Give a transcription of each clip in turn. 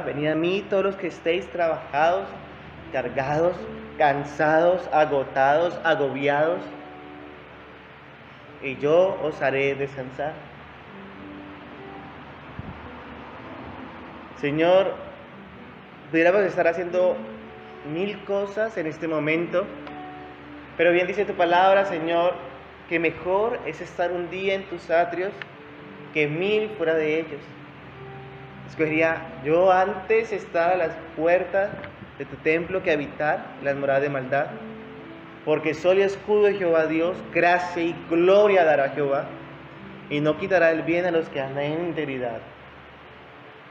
Venid a mí todos los que estéis trabajados, cargados, cansados, agotados, agobiados, y yo os haré descansar. Señor, pudiéramos estar haciendo mil cosas en este momento, pero bien dice tu palabra, Señor, que mejor es estar un día en tus atrios que 1000 fuera de ellos. Escogería yo antes estar a las puertas de tu templo que habitar en las moradas de maldad, porque sol y escudo de Jehová Dios, gracia y gloria dará Jehová, y no quitará el bien a los que andan en integridad.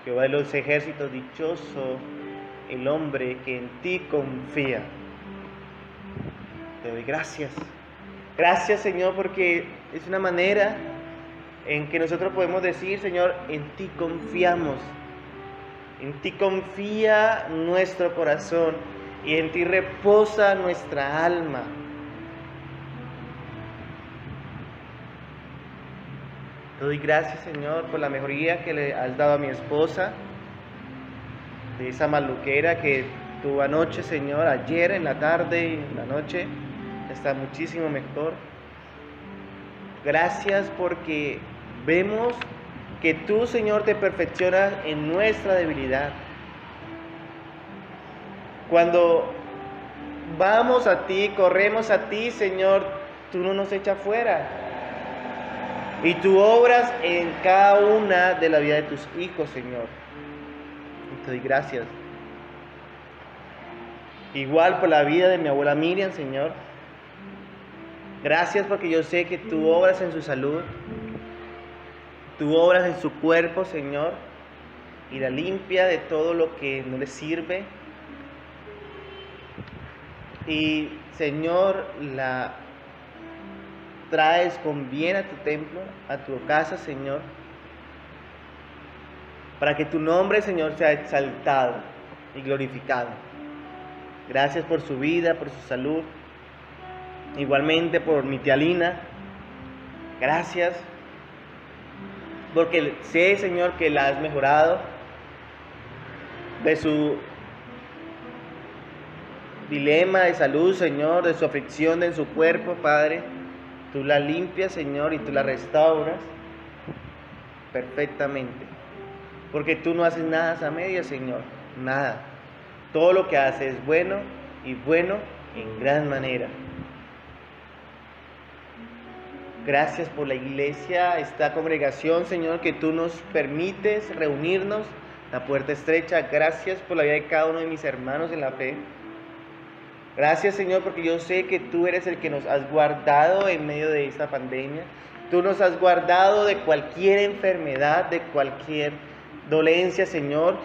Jehová de los ejércitos, dichoso el hombre que en ti confía. Te doy gracias. Gracias, Señor, porque es una manera en que nosotros podemos decir, Señor, en ti confiamos. En ti confía nuestro corazón y en ti reposa nuestra alma. Te doy gracias, Señor, por la mejoría que le has dado a mi esposa, de esa maluquera que tuvo anoche, Señor, ayer en la tarde y en la noche, está muchísimo mejor. Gracias porque vemos que tú, Señor, te perfeccionas en nuestra debilidad. Cuando vamos a ti, corremos a ti, Señor, tú no nos echas fuera. Y tú obras en cada una de la vida de tus hijos, Señor. Y te doy gracias. Igual por la vida de mi abuela Miriam, Señor. Gracias porque yo sé que tú obras en su salud. Tú obras en su cuerpo, Señor. Y la limpia de todo lo que no le sirve. Y, Señor, la traes con bien a tu templo, a tu casa, Señor, para que tu nombre, Señor, sea exaltado y glorificado. Gracias por su vida, por su salud, igualmente por mi tía Lina. Gracias, porque sé, Señor, que la has mejorado de su dilema de salud, Señor, de su aflicción en su cuerpo, Padre. Tú la limpias, Señor, y tú la restauras perfectamente. Porque tú no haces nada a medias, Señor. Nada. Todo lo que haces es bueno y bueno en gran manera. Gracias por la iglesia, esta congregación, Señor, que tú nos permites reunirnos, la puerta estrecha. Gracias por la vida de cada uno de mis hermanos en la fe. Gracias, Señor, porque yo sé que tú eres el que nos has guardado en medio de esta pandemia. Tú nos has guardado de cualquier enfermedad, de cualquier dolencia, Señor.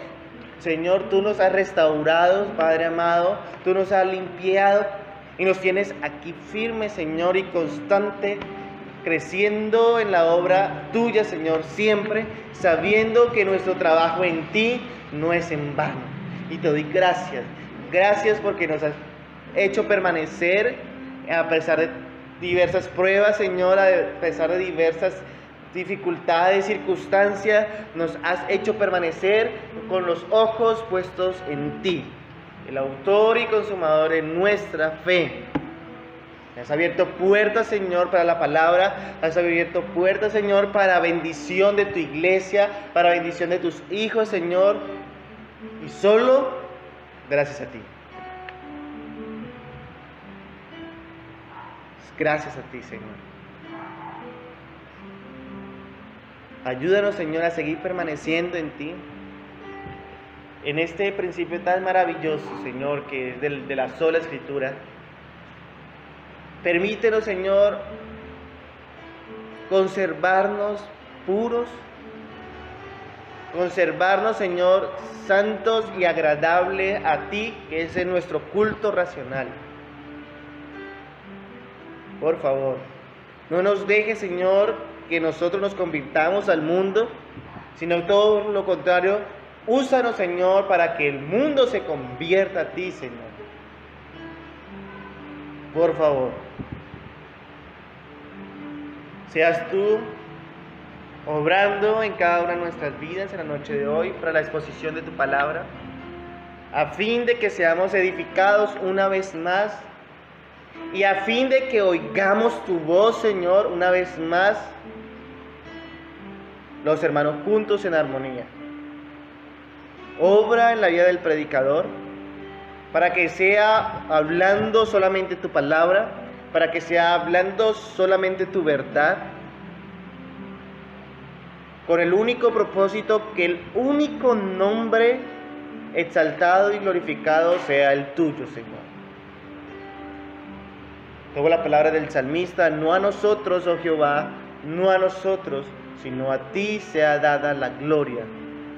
Señor, tú nos has restaurado, Padre amado. Tú nos has limpiado y nos tienes aquí firmes, Señor, y constante, creciendo en la obra tuya, Señor, siempre, sabiendo que nuestro trabajo en ti no es en vano. Y te doy gracias. Gracias porque nos has hecho permanecer a pesar de diversas pruebas, Señor, a pesar de diversas dificultades, circunstancias, nos has hecho permanecer con los ojos puestos en ti, el autor y consumador de nuestra fe. Has abierto puertas, Señor, para la palabra. Has abierto puertas, Señor, para bendición de tu iglesia, para bendición de tus hijos, Señor. Y solo gracias a ti. Gracias a ti, Señor. Ayúdanos, Señor, a seguir permaneciendo en ti, en este principio tan maravilloso, Señor, que es de la sola Escritura. Permítenos, Señor, conservarnos puros, conservarnos, Señor, santos y agradables a ti, que es nuestro culto racional. Por favor, no nos dejes, Señor, que nosotros nos convirtamos al mundo, sino todo lo contrario. Úsanos, Señor, para que el mundo se convierta a ti, Señor. Por favor, seas tú obrando en cada una de nuestras vidas en la noche de hoy para la exposición de tu palabra, a fin de que seamos edificados una vez más y a fin de que oigamos tu voz, Señor, una vez más, los hermanos juntos en armonía. Obra en la vida del predicador, para que sea hablando solamente tu palabra, para que sea hablando solamente tu verdad, con el único propósito que el único nombre exaltado y glorificado sea el tuyo, Señor. Tomo la palabra del salmista: no a nosotros, oh Jehová, no a nosotros, sino a ti sea dada la gloria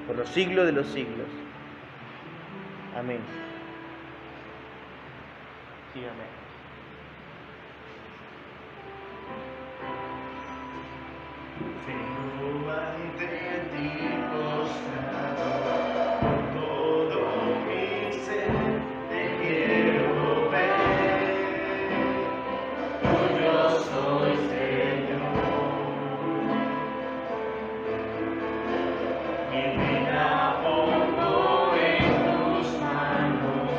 por los siglos de los siglos. Amén. Sí, amén. Vengo ante ti postrado, con todo mi ser te quiero ver. Tuyo soy, Señor. Mi vida pongo en tus manos,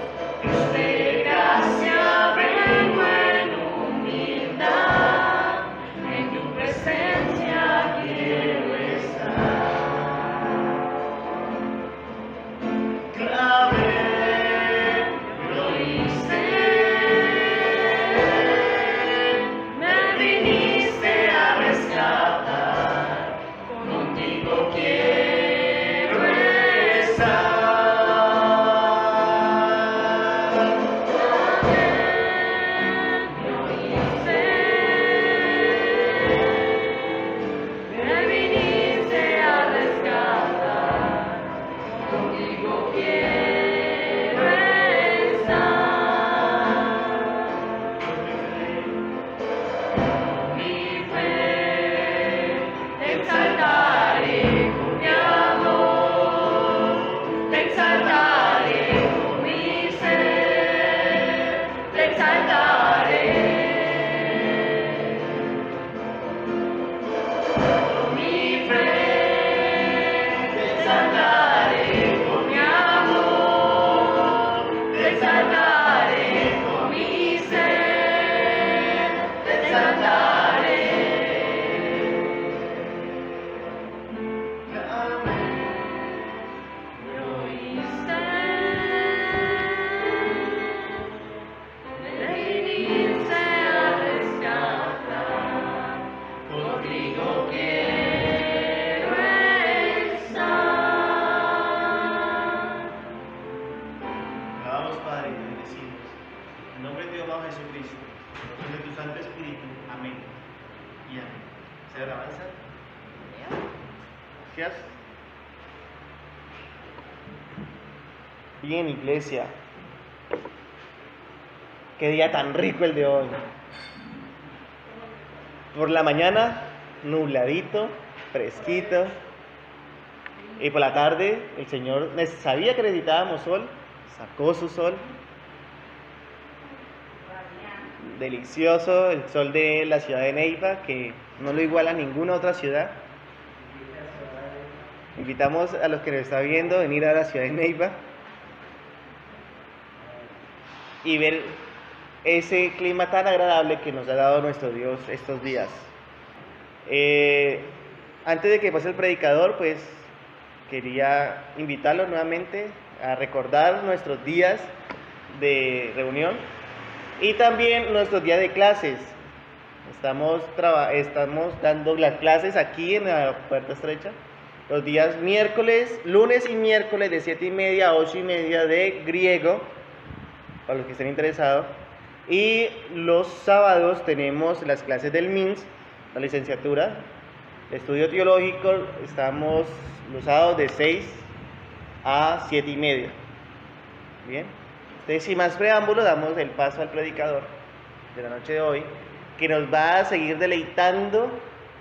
Dios de gracia vengo en humildad, en tu presencia quiero estar. Clavé, lo hice, me viniste a rescatar, contigo quiero estar. Lo hice, me viniste a rescatar, contigo quiero estar. Mi fe, te exaltaré con mi amor, te exaltaré con mi ser, te exaltaré. Con mi fe, te exaltaré con mi amor, te exaltaré con mi ser, te exaltaré. Lo hice, me viniste a rescatar, contigo quiero estar. Alabamos, Padre, y te bendecimos. En nombre de Dios, bajo Jesucristo, en nombre de tu Santo Espíritu. Amén y amén. ¿Se alabanza? Gracias. Bien, iglesia. Qué día tan rico el de hoy. Por la mañana, nubladito, fresquito. Y por la tarde, el Señor sabía que necesitábamos sol, sacó su sol. Delicioso el sol de la ciudad de Neiva, que no lo iguala a ninguna otra ciudad. Invitamos a los que nos están viendo a venir a la ciudad de Neiva y ver ese clima tan agradable que nos ha dado nuestro Dios estos días. Antes de que pase el predicador, pues quería invitarlos nuevamente a recordar nuestros días de reunión y también nuestros días de clases. Estamos dando las clases aquí en la Puerta Estrecha los días miércoles, lunes y miércoles de 7:30 a 8:30 de griego, para los que estén interesados. Y los sábados tenemos las clases del MINS, la licenciatura, el estudio teológico. Estamos los sábados de 6 a 7:30. Bien, entonces sin más preámbulo damos el paso al predicador de la noche de hoy, que nos va a seguir deleitando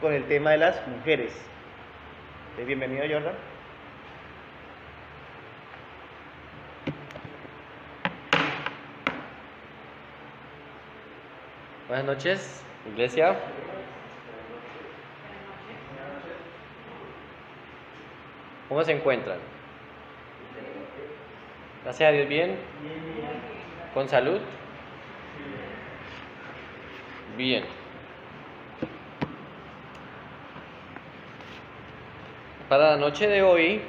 con el tema de las mujeres. Bienvenido, Jordan. Buenas noches, iglesia. ¿Cómo se encuentran? Gracias a Dios, bien. ¿Con salud? Bien. Para la noche de hoy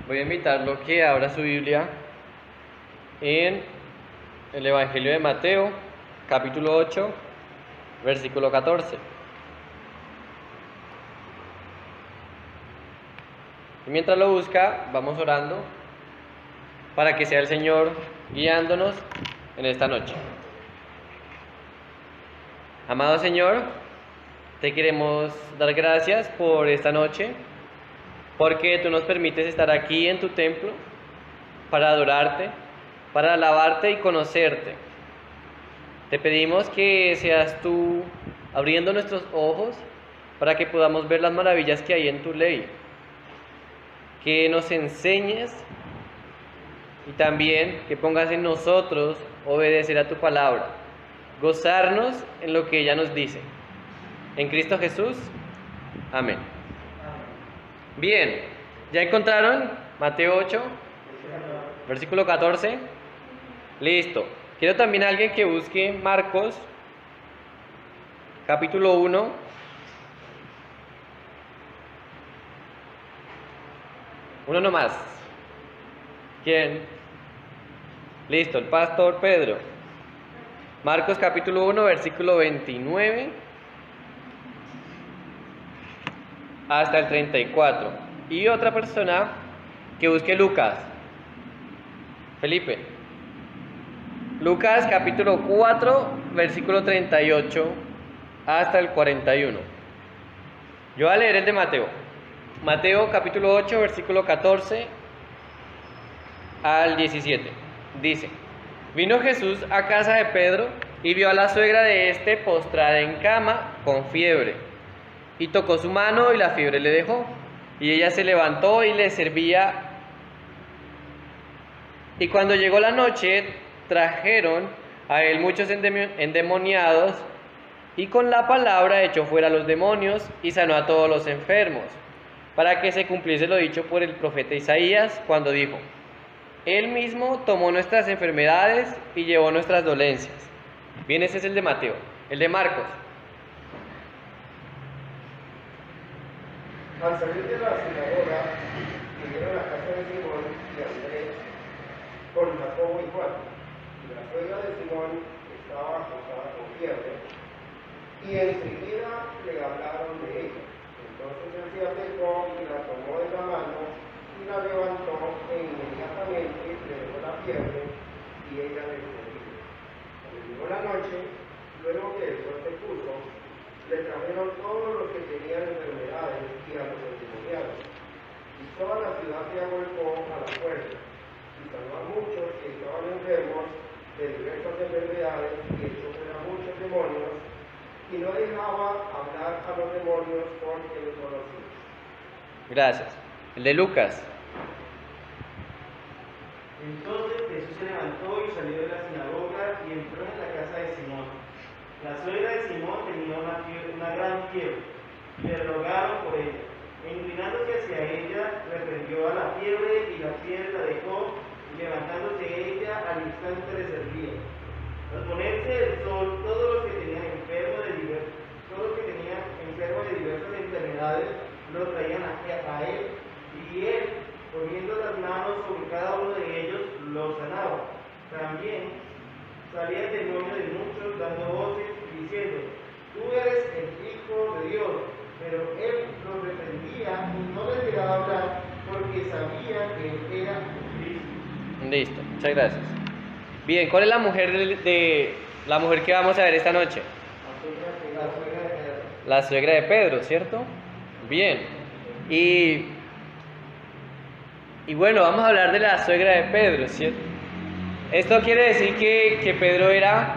voy a invitarlo a que abra su Biblia en el Evangelio de Mateo, capítulo 8, versículo 14. Y mientras lo busca, vamos orando para que sea el Señor guiándonos en esta noche. Amado Señor, te queremos dar gracias por esta noche, porque tú nos permites estar aquí en tu templo para adorarte, para alabarte y conocerte. Te pedimos que seas tú abriendo nuestros ojos para que podamos ver las maravillas que hay en tu ley, que nos enseñes y también que pongas en nosotros obedecer a tu palabra, gozarnos en lo que ella nos dice. En Cristo Jesús, amén. Bien, ¿ya encontraron Mateo 8, versículo 14? Listo. Quiero también a alguien que busque Marcos, capítulo 1. Uno nomás. ¿Quién? Listo, el pastor Pedro. Marcos capítulo 1, versículo 29 hasta el 34. Y otra persona que busque Lucas. Felipe. Lucas capítulo 4, versículo 38 hasta el 41. Yo voy a leer el de Mateo. Mateo capítulo 8, versículo 14 al 17. Dice: Vino Jesús a casa de Pedro y vio a la suegra de éste postrada en cama con fiebre. Y tocó su mano y la fiebre le dejó. Y ella se levantó y le servía. Y cuando llegó la noche, trajeron a él muchos endemoniados, y con la palabra echó fuera a los demonios y sanó a todos los enfermos, para que se cumpliese lo dicho por el profeta Isaías, cuando dijo: Él mismo tomó nuestras enfermedades y llevó nuestras dolencias. Bien, ese es el de Mateo. El de Marcos. Al salir de la sinagoga, vinieron a la casa de Simón y Andrés con Jacobo y Juan. Y la suegra de Simón estaba acostada con fiebre, y enseguida le hablaron de ella. Entonces él se acercó y la tomó de la mano y la levantó, e inmediatamente le dejó la fiebre y ella le servía. Cuando llegó la noche, luego que el sol se puso, le trajeron todos los que tenían enfermedades y a los endemoniados. Y toda la ciudad se agolpó a la puerta, y sanó a muchos que estaban enfermos de diversas enfermedades, y echó fuera muchos demonios, y no dejaba hablar a los demonios porque los conocía. Gracias. El de Lucas. Entonces Jesús se levantó y salió de la sinagoga y entró en la casa de Simón. La suegra de Simón tenía una gran fiebre, y le rogaron por ella. E inclinándose hacia ella, reprendió a la fiebre, y la fiebre la dejó, y levantándose ella, al instante le servía. Al ponerse el sol, todos los que tenían enfermos de diversas enfermedades lo traían a él, y él, poniendo las manos sobre cada uno de ellos, los sanaba. También salía el demonio de muchos, dando voces y diciendo: Tú eres el Hijo de Dios. Pero él los reprendía y no les dejaba hablar, porque sabía que él era Cristo. Listo, muchas gracias. Bien, ¿cuál es la mujer la mujer que vamos a ver esta noche? La suegra de Pedro. La suegra de Pedro, ¿cierto? Bien. Y bueno, vamos a hablar de la suegra de Pedro, ¿cierto? Esto quiere decir que Pedro era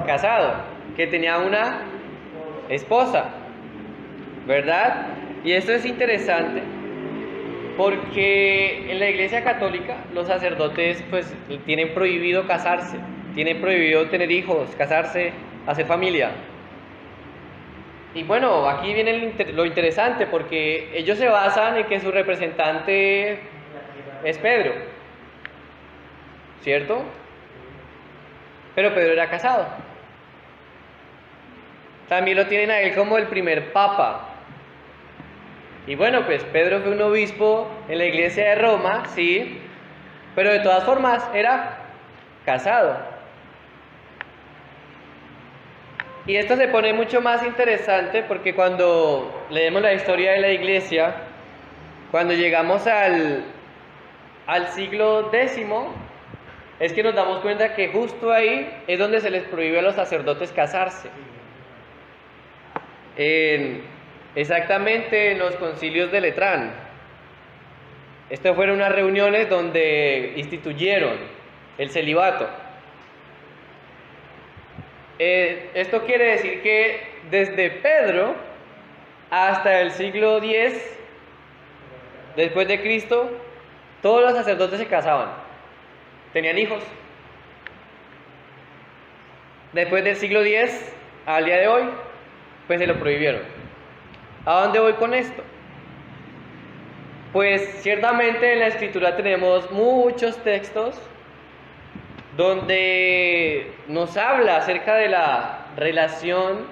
casado, que tenía una esposa, ¿verdad? Y esto es interesante porque en la Iglesia Católica los sacerdotes pues tienen prohibido casarse, tienen prohibido tener hijos, casarse, hacer familia. Y bueno, aquí viene lo interesante, porque ellos se basan en que su representante es Pedro, ¿cierto? Pero Pedro era casado. También lo tienen a él como el primer papa. Y bueno, pues Pedro fue un obispo en la iglesia de Roma, sí, pero de todas formas era casado. Y esto se pone mucho más interesante porque cuando leemos la historia de la iglesia, cuando llegamos al siglo X, es que nos damos cuenta que justo ahí es donde se les prohíbe a los sacerdotes casarse. Exactamente en los concilios de Letrán. Estas fueron unas reuniones donde instituyeron el celibato. Esto quiere decir que desde Pedro hasta el siglo X después de Cristo, todos los sacerdotes se casaban, tenían hijos. Después del siglo X al día de hoy, pues se lo prohibieron. ¿A dónde voy con esto? Pues ciertamente en la Escritura tenemos muchos textos donde nos habla acerca de la relación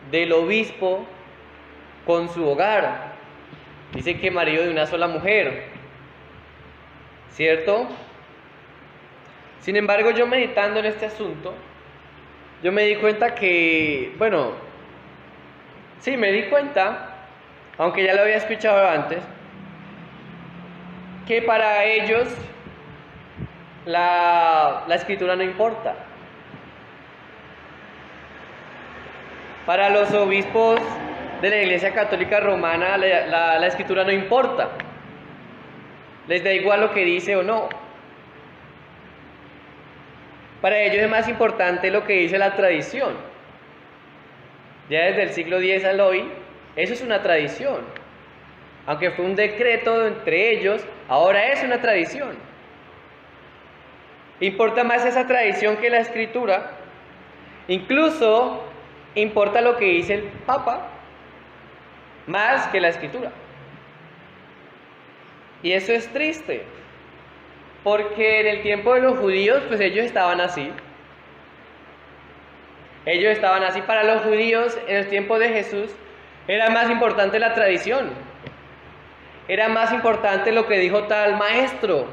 del obispo con su hogar. Dice que marido de una sola mujer, ¿cierto? Sin embargo, yo meditando en este asunto, yo me di cuenta que, bueno, sí, me di cuenta, aunque ya lo había escuchado antes, que para ellos la escritura no importa. Para los obispos de la Iglesia Católica Romana, la escritura no importa. Les da igual lo que dice o no. Para ellos es más importante lo que dice la tradición. Ya desde el siglo X al hoy, eso es una tradición. Aunque fue un decreto entre ellos, ahora es una tradición. Importa más esa tradición que la escritura. Incluso importa lo que dice el Papa más que la escritura. Y eso es triste, porque en el tiempo de los judíos, pues ellos estaban así. Ellos estaban así. Para los judíos, en el tiempo de Jesús, era más importante la tradición. Era más importante lo que dijo tal maestro.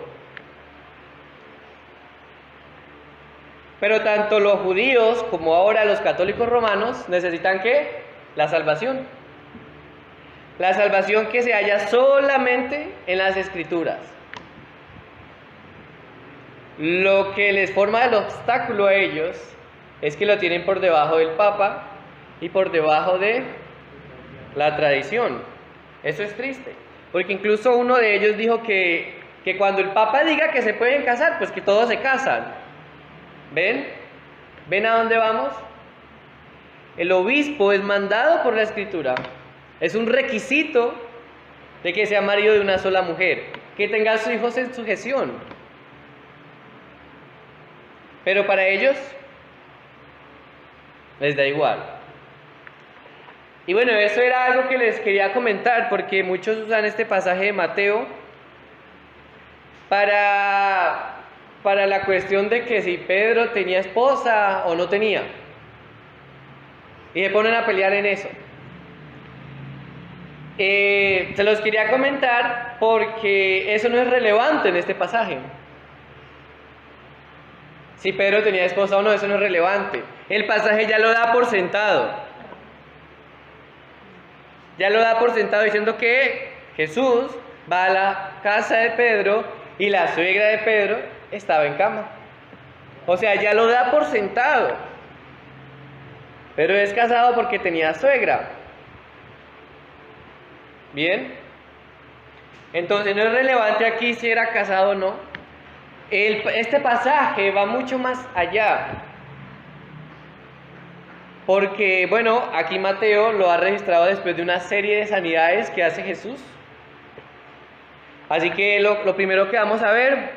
Pero tanto los judíos como ahora los católicos romanos necesitan ¿qué? La salvación. La salvación que se halla solamente en las Escrituras. Lo que les forma el obstáculo a ellos es que lo tienen por debajo del Papa y por debajo de la tradición. Eso es triste, porque incluso uno de ellos dijo que cuando el Papa diga que se pueden casar, pues que todos se casan. ¿Ven? ¿Ven a dónde vamos? El obispo es mandado por la Escritura. Es un requisito de que sea marido de una sola mujer, que tenga a sus hijos en sujeción. Pero para ellos les da igual. Y bueno, eso era algo que les quería comentar, porque muchos usan este pasaje de Mateo para la cuestión de que si Pedro tenía esposa o no tenía. Y se ponen a pelear en eso. Se los quería comentar porque eso no es relevante en este pasaje. Si Pedro tenía esposa o no, eso no es relevante. El pasaje ya lo da por sentado. Ya lo da por sentado diciendo que Jesús va a la casa de Pedro y la suegra de Pedro estaba en cama. O sea, ya lo da por sentado. Pero es casado porque tenía suegra. Bien. Entonces no es relevante aquí si era casado o no. Este pasaje va mucho más allá. Porque, bueno, aquí Mateo lo ha registrado después de una serie de sanidades que hace Jesús. Así que lo primero que vamos a ver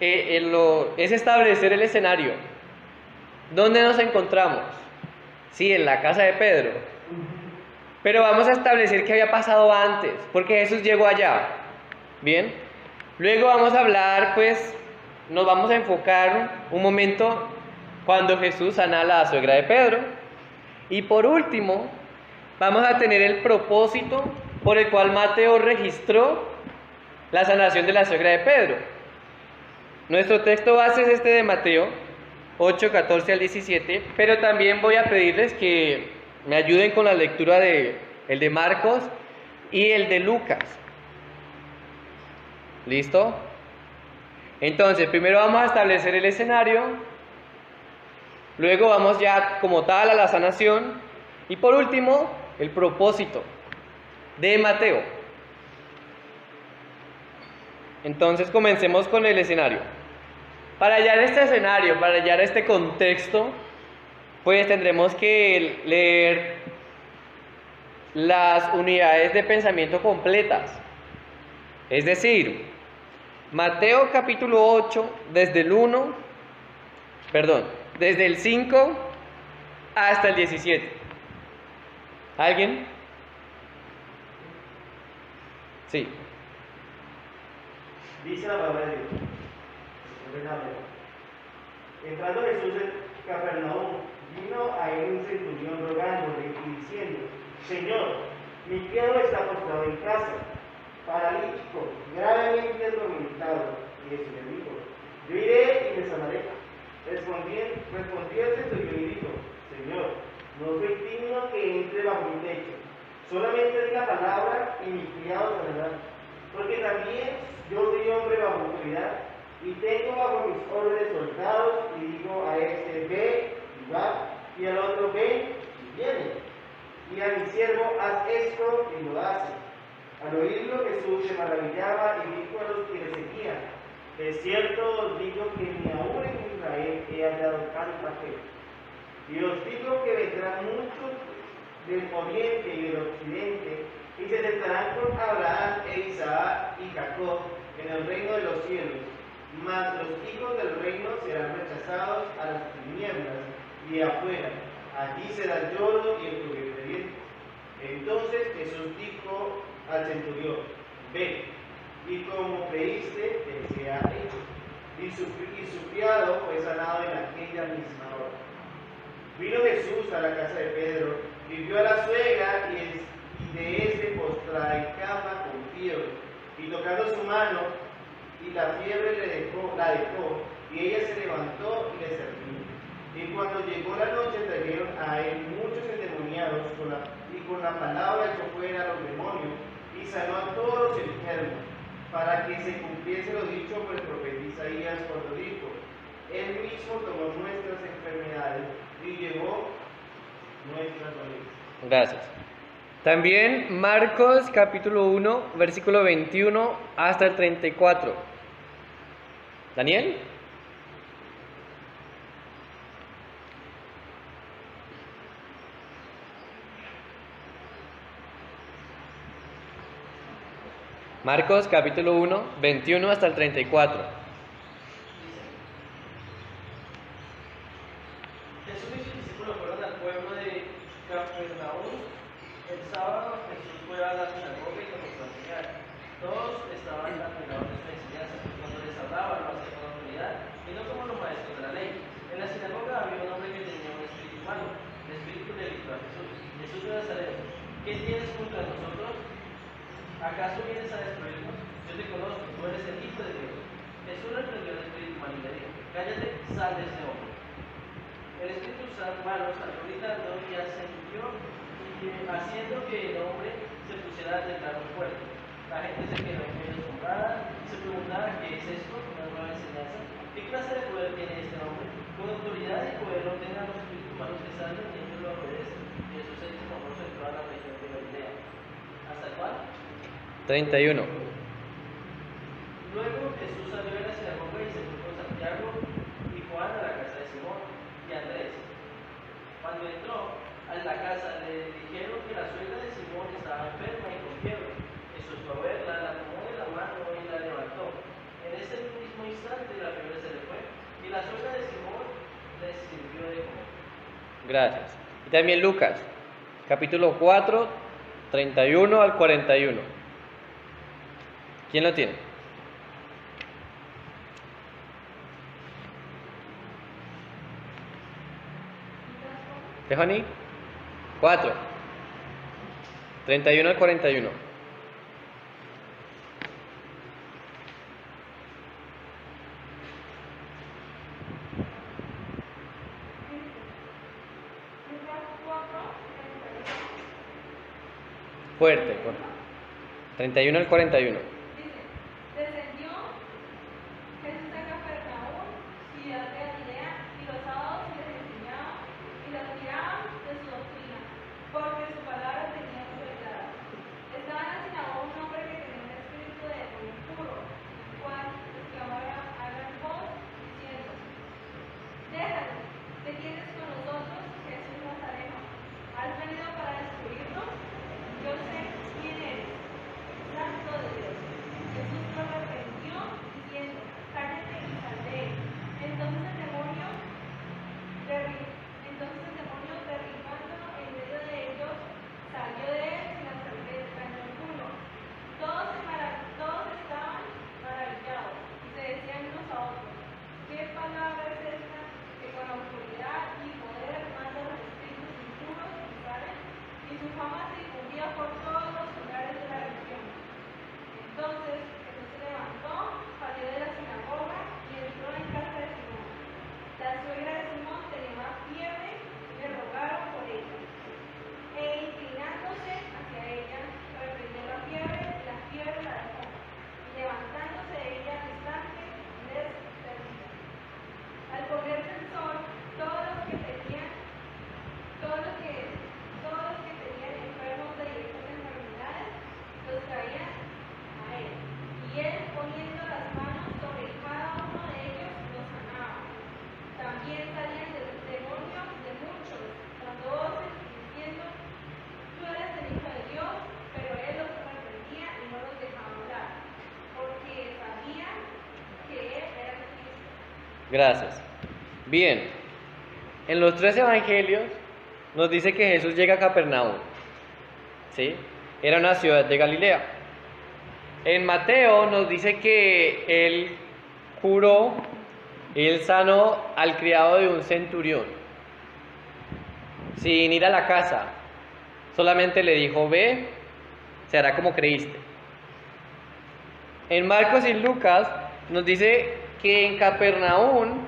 es establecer el escenario. ¿Dónde nos encontramos? Sí, en la casa de Pedro. Pero vamos a establecer qué había pasado antes, porque Jesús llegó allá. Bien. Luego vamos a hablar, pues, nos vamos a enfocar un momento cuando Jesús sana a la suegra de Pedro. Y por último, vamos a tener el propósito por el cual Mateo registró la sanación de la suegra de Pedro. Nuestro texto base es este de Mateo 8, 14 al 17, pero también voy a pedirles que me ayuden con la lectura de el de Marcos y el de Lucas. ¿Listo? Entonces, primero vamos a establecer el escenario, luego vamos ya como tal a la sanación y por último, el propósito de Mateo. Entonces, comencemos con el escenario. Para hallar este escenario, para hallar este contexto, pues tendremos que leer las unidades de pensamiento completas. Es decir, Mateo capítulo 8, desde el 5 hasta el 17. ¿Alguien? Sí. Dice la palabra de Dios. Entrando Jesús en Capernaum, vino a él un centurión rogándole y diciendo: Señor, mi criado está postrado en casa, paralítico, gravemente atormentado. Y Jesús le dijo: Yo iré y le sanaré. Respondió el centurión y dijo: Señor, no soy digno que entre bajo mi techo, solamente di la palabra y mi criado sanará. Porque también yo soy hombre bajo autoridad y tengo bajo mis órdenes soldados, y digo a este: ve y va, y al otro: ven y viene, y a mi siervo: haz esto, y lo hace. Al oírlo, Jesús se maravillaba y dijo a los que le seguían: de cierto os digo que ni aún en Israel he hallado tal fe. Y os digo que vendrán muchos del oriente y del occidente, y se sentarán con Abraham e Isaac y Jacob en el reino de los cielos, mas los hijos del reino serán rechazados a las tinieblas y afuera. Allí será el lloro y el crujir de dientes. Entonces Jesús dijo al centurión: ve, y como creíste, te sea hecho. Y su criado fue sanado en aquella misma hora. Vino Jesús a la casa de Pedro y vio a la suegra y de este postrada en cama con fiebre, y tocando su mano, y la fiebre la dejó, y ella se levantó y le servía. Y cuando llegó la noche, trajeron a él muchos endemoniados, y con la palabra echó fuera a los demonios, y sanó a todos los enfermos, para que se cumpliese lo dicho por el profeta Isaías cuando dijo: Él mismo tomó nuestras enfermedades y llevó nuestras dolencias. Gracias. También Marcos capítulo 1, versículo 21 hasta el 34. ¿Daniel? Marcos capítulo 1, 21 hasta el 34. Jesús y sus discípulos fueron al pueblo de Capernaum. El sábado Jesús fue a la sinagoga y comenzó a enseñar. Todos estaban admirados de su enseñanza, cuando les hablaba lo hacía con autoridad y no como los maestros de la ley. En la sinagoga había un hombre que tenía un espíritu malo. El espíritu le gritó a Jesús: Jesús de Nazaret, ¿qué tienes contra nosotros? ¿Acaso vienes a destruirnos? Yo te conozco, tú eres el Hijo de Dios. Jesús reprendió al espíritu malo y le dijo: cállate, sal de ese hombre. El espíritu malo salió gritando y ascendió, haciendo que el hombre se pusiera a temblar muy fuerte. La gente se quedó asombrada y se preguntaba: ¿qué es esto? ¿Una nueva enseñanza? ¿Qué clase de poder tiene este hombre? Con autoridad y poder ordena a los espíritus malos que salgan y ellos lo obedecen. Y Jesús se hizo famoso en toda la región de Galilea. ¿Hasta cuál? 31. Luego Jesús salió de la sinagoga y se fue con Santiago y Juan a la casa de Simón y Andrés. Cuando entró a la casa, le dijeron que la suegra de Simón estaba enferma y con fiebre. Jesús fue a verla, la tomó de la mano y la levantó. En ese mismo instante la fiebre se le fue y la suegra de Simón le sirvió de comer. Gracias. Y también Lucas, capítulo 4, 31 al 41. ¿Quién lo tiene? ¿Stephanie? 4. 31 al 41. Fuerte. 31 al 41. Descendió Jesús a Capernaum, ciudad de Galilea, y los sábados les enseñaba y los tiraban de su doctrina, porque su palabra tenía autoridad. Estaba en la sinagoga un hombre que tenía un espíritu de demonio impuro, el cual exclamaba a gran voz, diciendo: Déjalo, ¿qué tienes con nosotros, Jesús Nazareno? ¿Has venido para destruirnos? Yo sé quién eres, Santo de Dios. Jesús lo reprendió, diciendo: Cállate y sal de él. Entonces el demonio, derribándolo en medio de ellos, salió de él sin hacerle daño alguno. Todos estaban maravillados y se decían unos a otros: ¿Qué palabra es esta que con autoridad y poder manda a los espíritus impuros y salen? Y su fama se difundía por todos los lugares de la región. Entonces Jesús se levantó, salió de la sinagoga y entró en casa de Simón. La suegra de Simón tenía una fiebre y le rogaron por ella. E inclinándose hacia ella, reprendió la fiebre y la fiebre la dejó. Y levantándose ella al instante, les servía. Al ponerse el sol, todos los que tenían enfermos de diversas enfermedades los traían a él, y él, poniendo las manos sobre cada uno de ellos, los sanaba. También salían demonios de muchos, dando voces y diciendo: Tú eres el Hijo de Dios. Pero él los reprendía y no los dejaba hablar, porque sabían que él era el Cristo. Gracias. Bien, en los 3 evangelios nos dice que Jesús llega a Capernaum. ¿Sí? Era una ciudad de Galilea. En Mateo nos dice que él curó, él sanó al criado de un centurión, sin ir a la casa. Solamente le dijo: ve, se hará como creíste. En Marcos y Lucas nos dice que en Capernaum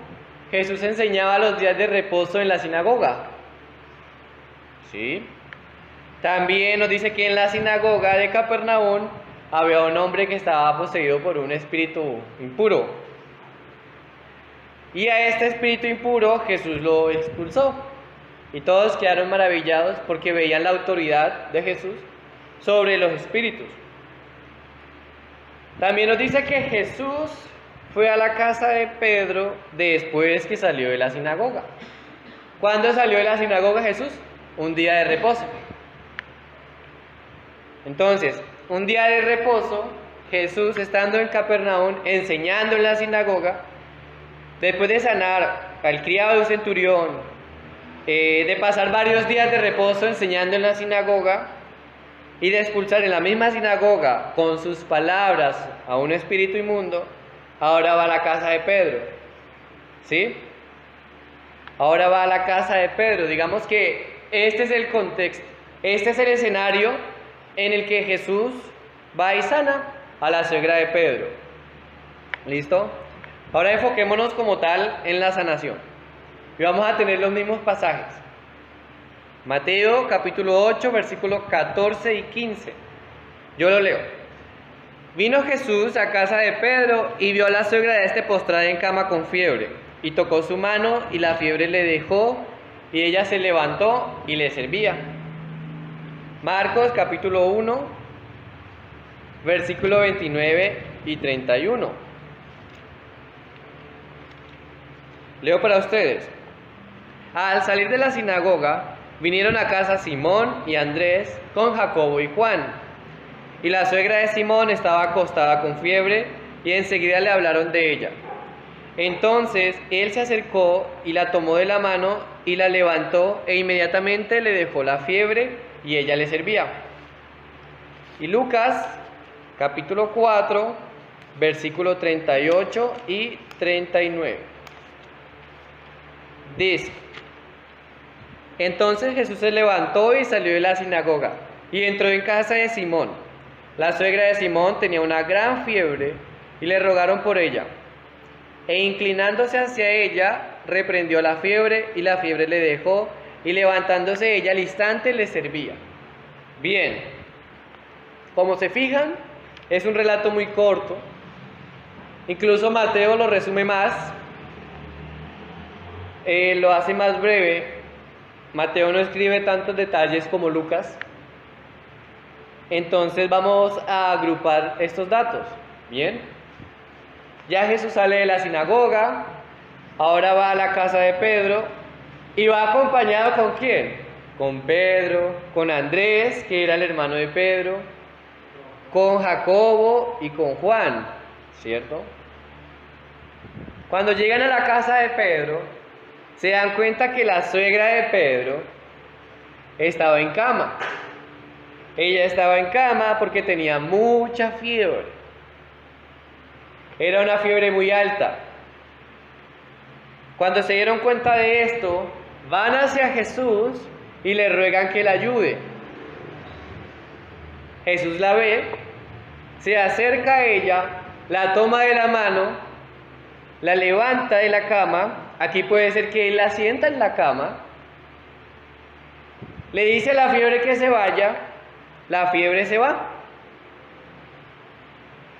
Jesús enseñaba los días de reposo en la sinagoga. ¿Sí? También nos dice que en la sinagoga de Capernaum había un hombre que estaba poseído por un espíritu impuro. Y a este espíritu impuro Jesús lo expulsó. Y todos quedaron maravillados porque veían la autoridad de Jesús sobre los espíritus. También nos dice que Jesús fue a la casa de Pedro después que salió de la sinagoga. ¿Cuándo salió de la sinagoga Jesús? Un día de reposo. Entonces, un día de reposo, Jesús, estando en Capernaum, enseñando en la sinagoga, después de sanar al criado de un centurión, de pasar varios días de reposo enseñando en la sinagoga y de expulsar en la misma sinagoga con sus palabras a un espíritu inmundo, ahora va a la casa de Pedro. ¿Sí? Ahora va a la casa de Pedro. Digamos que este es el contexto, este es el escenario en el que Jesús va y sana a la suegra de Pedro. ¿Listo? Ahora enfoquémonos como tal en la sanación. Y vamos a tener los mismos pasajes. Mateo capítulo 8, versículos 14 y 15. Yo lo leo. Vino Jesús a casa de Pedro y vio a la suegra de este postrada en cama con fiebre. Y tocó su mano y la fiebre le dejó y ella se levantó y le servía. Marcos capítulo 1, versículo 29 y 31. Leo para ustedes. Al salir de la sinagoga, vinieron a casa Simón y Andrés con Jacobo y Juan. Y la suegra de Simón estaba acostada con fiebre y enseguida le hablaron de ella. Entonces él se acercó y la tomó de la mano y la levantó e inmediatamente le dejó la fiebre y ella le servía. Y Lucas, capítulo 4, versículo 38 y 39. Dice: entonces Jesús se levantó y salió de la sinagoga y entró en casa de Simón. La suegra de Simón tenía una gran fiebre y le rogaron por ella. E inclinándose hacia ella, reprendió la fiebre y la fiebre le dejó, y levantándose ella al instante le servía. Bien, como se fijan, es un relato muy corto. Incluso Mateo lo resume más, lo hace más breve. Mateo no escribe tantos detalles como Lucas. Entonces vamos a agrupar estos datos. Bien, ya Jesús sale de la sinagoga, ahora va a la casa de Pedro y va acompañado ¿con quién? Con Pedro, con Andrés, que era el hermano de Pedro, con Jacobo y con Juan, ¿cierto? Cuando llegan a la casa de Pedro, se dan cuenta que la suegra de Pedro estaba en cama. Ella estaba en cama porque tenía mucha fiebre. Era una fiebre muy alta. Cuando se dieron cuenta de esto, van hacia Jesús y le ruegan que la ayude. Jesús la ve, se acerca a ella, la toma de la mano, la levanta de la cama. Aquí puede ser que él la sienta en la cama, le dice a la fiebre que se vaya, la fiebre se va.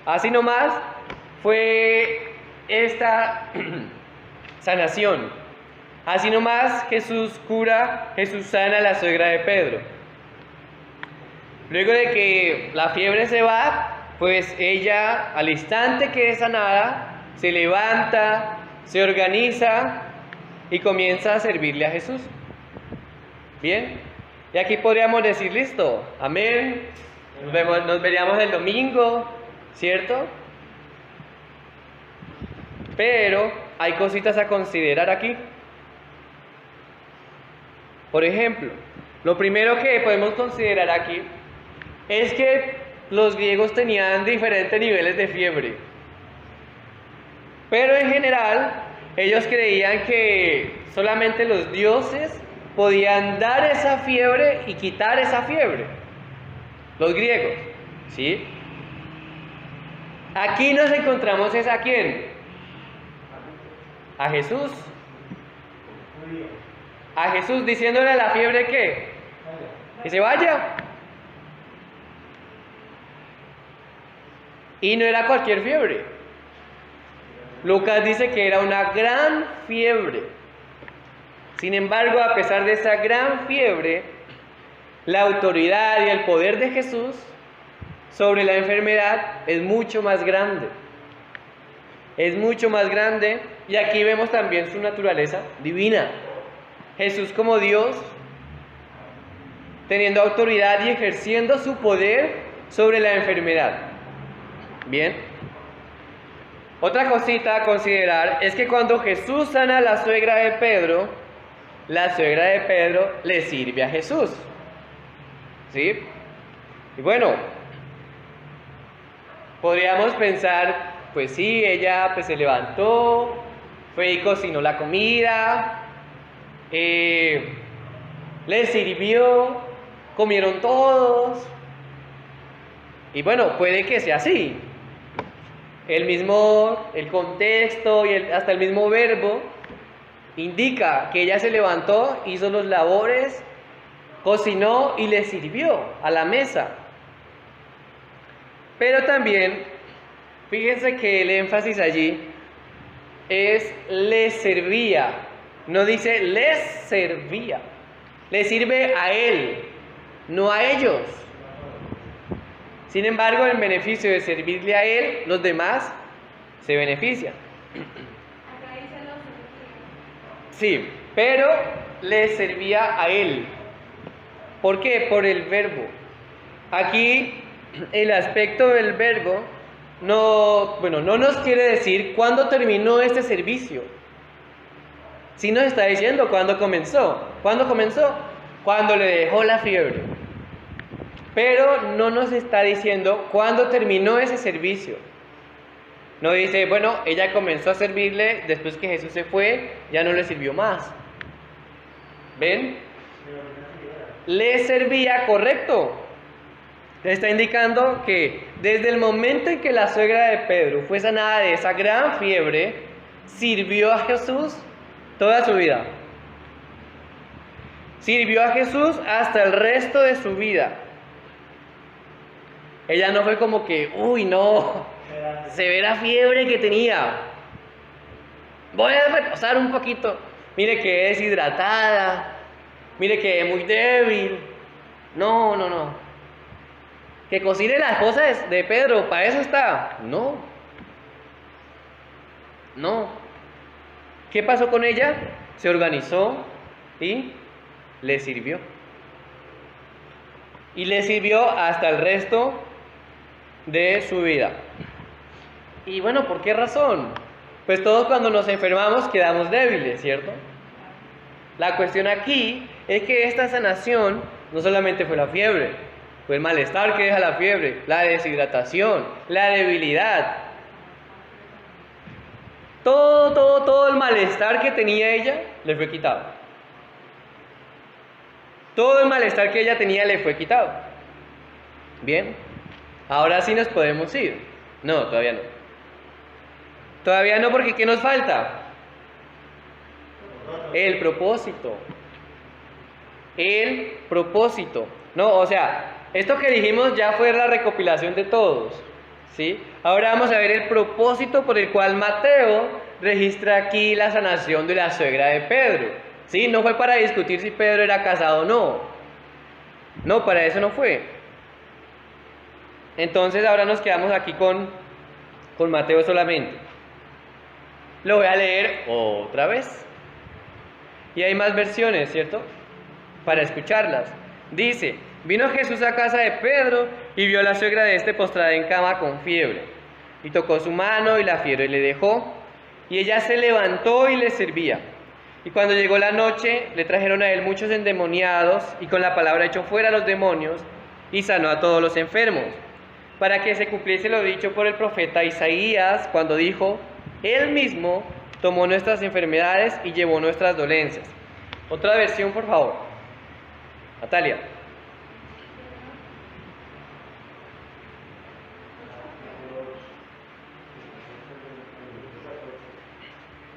Así nomás fue esta sanación. Así nomás Jesús cura, Jesús sana a la suegra de Pedro. Luego de que la fiebre se va, pues ella al instante que es sanada, se levanta, se organiza y comienza a servirle a Jesús. Bien, y aquí podríamos decir, listo, amén, nos veríamos el domingo, ¿cierto? Pero hay cositas a considerar aquí. Por ejemplo, lo primero que podemos considerar aquí es que los griegos tenían diferentes niveles de fiebre. Pero en general, ellos creían que solamente los dioses podían dar esa fiebre y quitar esa fiebre. Los griegos, ¿sí? Aquí nos encontramos es a quién. A Jesús. A Jesús diciéndole a la fiebre que se vaya. Y no era cualquier fiebre. Lucas dice que era una gran fiebre. Sin embargo, a pesar de esa gran fiebre, la autoridad y el poder de Jesús sobre la enfermedad es mucho más grande. Es mucho más grande, y aquí vemos también su naturaleza divina. Jesús como Dios, teniendo autoridad y ejerciendo su poder sobre la enfermedad. Bien. Otra cosita a considerar es que cuando Jesús sana a la suegra de Pedro, la suegra de Pedro le sirve a Jesús. ¿Sí? Y bueno, podríamos pensar, pues sí, ella pues se levantó, fue y cocinó la comida, le sirvió, comieron todos. Y bueno, puede que sea así. El contexto y hasta el mismo verbo indica que ella se levantó, hizo los labores, cocinó y le sirvió a la mesa. Pero también, fíjense que el énfasis allí es les servía, no dice les servía, le sirve a él, no a ellos. Sin embargo, en beneficio de servirle a él, los demás se benefician. Acá dice los Sí, pero le servía a él. ¿Por qué? Por el verbo. Aquí el aspecto del verbo no nos quiere decir cuándo terminó este servicio. Sí nos está diciendo cuándo comenzó. ¿Cuándo comenzó? Cuando le dejó la fiebre. Pero no nos está diciendo cuándo terminó ese servicio. No dice, bueno, ella comenzó a servirle, después que Jesús se fue, ya no le sirvió más. ¿Ven? Le servía, correcto. Le está indicando que desde el momento en que la suegra de Pedro fue sanada de esa gran fiebre, sirvió a Jesús toda su vida. Sirvió a Jesús hasta el resto de su vida. Ella no fue como que, uy, no, severa fiebre que tenía. Voy a reposar un poquito. Mire que es deshidratada. Mire que es muy débil. No, no, no. Que cocine las cosas de Pedro, para eso está. No. No. ¿Qué pasó con ella? Se organizó y le sirvió. Y le sirvió hasta el resto de su vida. Y bueno, ¿por qué razón? Pues todos cuando nos enfermamos quedamos débiles, ¿cierto? La cuestión aquí es que esta sanación no solamente fue la fiebre, fue el malestar que deja la fiebre, la deshidratación, la debilidad. Todo el malestar que tenía ella le fue quitado. Todo el malestar que ella tenía le fue quitado. Bien, ahora sí nos podemos ir. No, todavía no. Todavía no, porque ¿qué nos falta? El propósito. El propósito. No, o sea, esto que dijimos ya fue la recopilación de todos, ¿sí? Ahora vamos a ver el propósito por el cual Mateo registra aquí la sanación de la suegra de Pedro, ¿sí? No fue para discutir si Pedro era casado o no. No, para eso no fue. Entonces ahora nos quedamos aquí con Mateo solamente. Lo voy a leer otra vez. Y hay más versiones, ¿cierto? Para escucharlas. Dice: vino Jesús a casa de Pedro y vio a la suegra de este postrada en cama con fiebre. Y tocó su mano y la fiebre le dejó. Y ella se levantó y le servía. Y cuando llegó la noche, le trajeron a él muchos endemoniados y con la palabra echó fuera a los demonios y sanó a todos los enfermos. Para que se cumpliese lo dicho por el profeta Isaías cuando dijo: Él mismo tomó nuestras enfermedades y llevó nuestras dolencias. Otra versión, por favor. Natalia.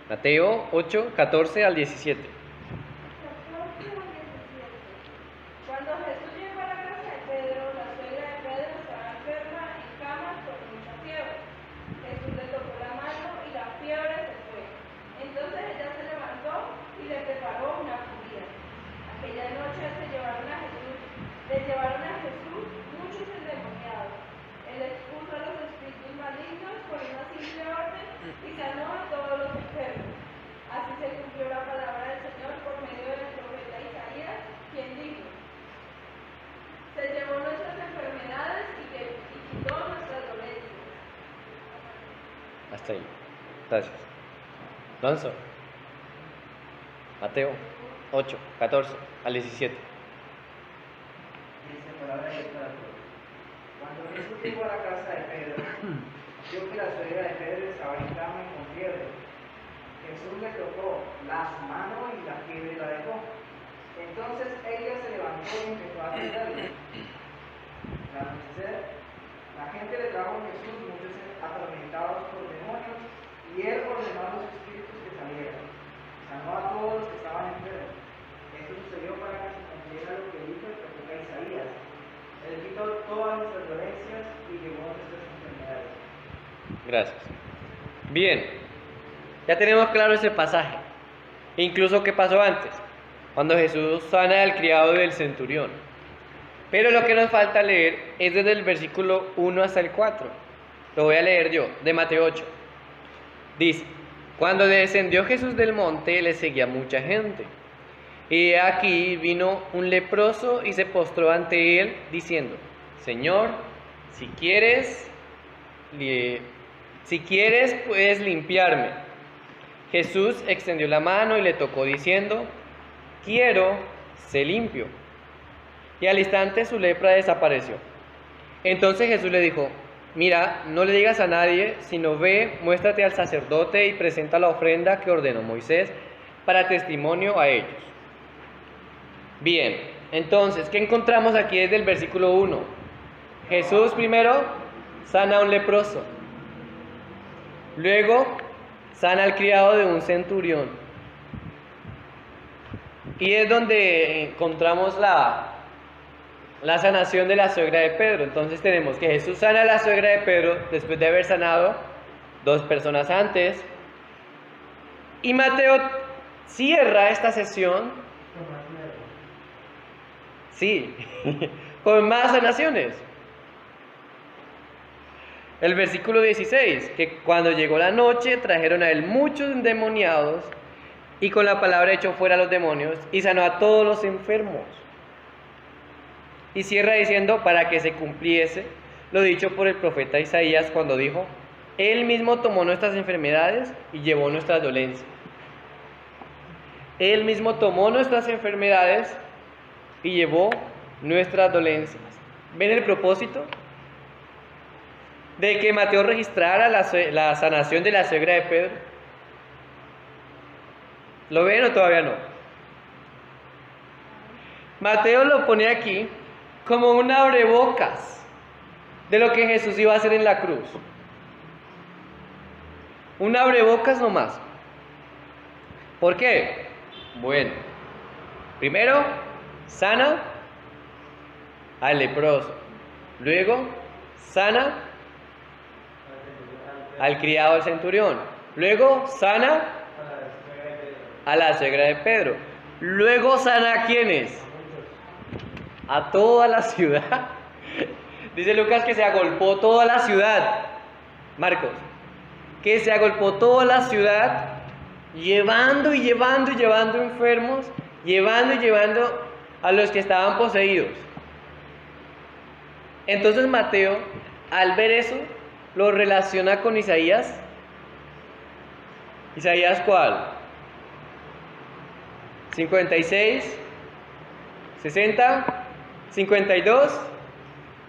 Mateo 8, 14 al 17. Cuando Jesús llegó a la casa de Pedro, la suegra de Pedro estaba enferma en cama con mucha fiebre. Jesús le tocó la mano y la fiebre se fue. Entonces ella se levantó y le preparó una comida. Aquella noche le llevaron a Jesús muchos endemoniados. Él expuso a los espíritus malignos por una simple orden y sanó a todos los enfermos. Así se cumplió la palabra del Señor por medio del profeta Isaías, quien dijo: se llevó nuestras enfermedades y quitó nuestras dolencias. Hasta ahí. Gracias. Alonso. Mateo 8, 14 al 17. Dice palabra de Dios para todos. Cuando Jesús llegó a la casa de Pedro, vio que la suegra de Pedro estaba en cama y con fiebre. Jesús le tocó su mano y la fiebre la dejó. Entonces ella se levantó y empezó a atenderle. Al anochecer, la gente le trajo a Jesús muchos atormentados por demonios, y él ordenó a los espíritus que salieran. Sanó a todos los que estaban enfermos. Esto sucedió para que se cumpliera lo que dijo el profeta Isaías: Él quitó todas nuestras dolencias y llevó nuestras enfermedades. Gracias. Bien, ya tenemos claro ese pasaje. Incluso qué pasó antes, cuando Jesús sana al criado del centurión. Pero lo que nos falta leer es desde el versículo 1 hasta el 4. Lo voy a leer yo, de Mateo 8. Dice: cuando descendió Jesús del monte, le seguía mucha gente. Y aquí vino un leproso y se postró ante él, diciendo: Señor, si quieres, puedes limpiarme. Jesús extendió la mano y le tocó, diciendo: quiero, sé limpio. y al instante su lepra desapareció. Entonces Jesús le dijo: mira, no le digas a nadie, sino ve, muéstrate al sacerdote y presenta la ofrenda que ordenó Moisés para testimonio a ellos. Bien, entonces, ¿qué encontramos aquí desde el versículo 1? Jesús primero sana a un leproso, luego sana al criado de un centurión, y es donde encontramos la sanación de la suegra de Pedro. Entonces tenemos que Jesús sana a la suegra de Pedro después de haber sanado 2 personas antes, y Mateo cierra esta sesión, sí, con más sanaciones. El versículo 16, que cuando llegó la noche trajeron a él muchos endemoniados y con la palabra echó fuera a los demonios y sanó a todos los enfermos. Y cierra diciendo: para que se cumpliese lo dicho por el profeta Isaías cuando dijo: él mismo tomó nuestras enfermedades y llevó nuestras dolencias. Él mismo tomó nuestras enfermedades y llevó nuestras dolencias. ¿Ven el propósito? De que Mateo registrara la sanación de la suegra de Pedro. ¿Lo ven o todavía no? Mateo lo pone aquí como un abrebocas de lo que Jesús iba a hacer en la cruz. Un abrebocas nomás. ¿Por qué? Bueno, primero sana al leproso, luego sana al criado del centurión, luego sana a la suegra de Pedro, luego sana a ¿quiénes? A toda la ciudad. Dice Lucas que se agolpó toda la ciudad. Marcos, que se agolpó toda la ciudad, llevando y llevando y llevando enfermos, llevando y llevando a los que estaban poseídos. Entonces Mateo, al ver eso, lo relaciona con Isaías. ¿Isaías cuál? 56, 60, 52.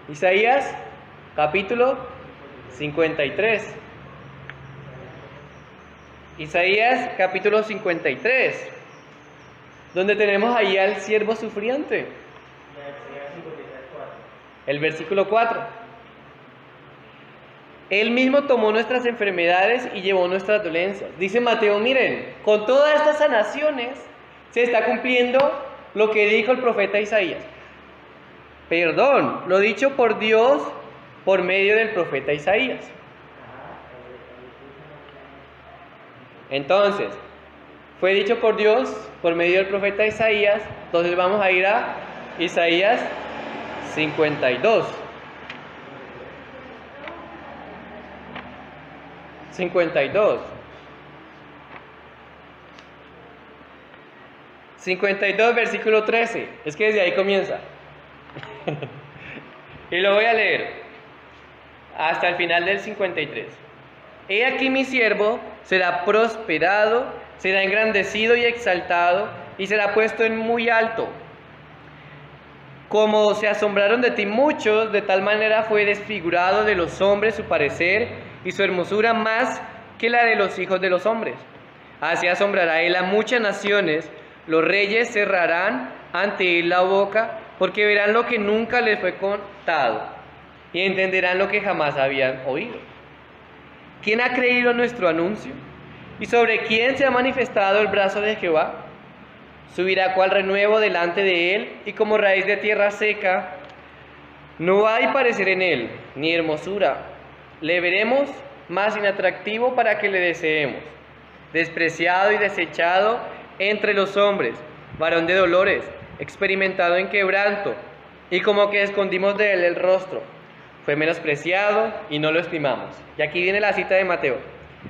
Isaías capítulo 53. Isaías capítulo 53, donde tenemos ahí al siervo sufriente. El versículo 4. Él mismo tomó nuestras enfermedades y llevó nuestras dolencias. Dice Mateo: miren, con todas estas sanaciones se está cumpliendo lo que dijo el profeta Isaías. Perdón, lo dicho por Dios por medio del profeta Isaías. Entonces, fue dicho por Dios por medio del profeta Isaías. Entonces vamos a ir a Isaías 52. 52, versículo 13. Es que desde ahí comienza. Y lo voy a leer hasta el final del 53. He aquí mi siervo será prosperado, será engrandecido y exaltado, y será puesto en muy alto. Como se asombraron de ti muchos, de tal manera fue desfigurado de los hombres su parecer, y su hermosura más que la de los hijos de los hombres. Así asombrará él a muchas naciones, los reyes cerrarán ante él la boca, porque verán lo que nunca les fue contado, y entenderán lo que jamás habían oído. ¿Quién ha creído nuestro anuncio? ¿Y sobre quién se ha manifestado el brazo de Jehová? Subirá cual renuevo delante de él, y como raíz de tierra seca. No hay parecer en él, ni hermosura. Le veremos más inatractivo para que le deseemos. Despreciado y desechado entre los hombres, varón de dolores, experimentado en quebranto, y como que escondimos de él el rostro. Fue menospreciado y no lo estimamos. Y aquí viene la cita de Mateo.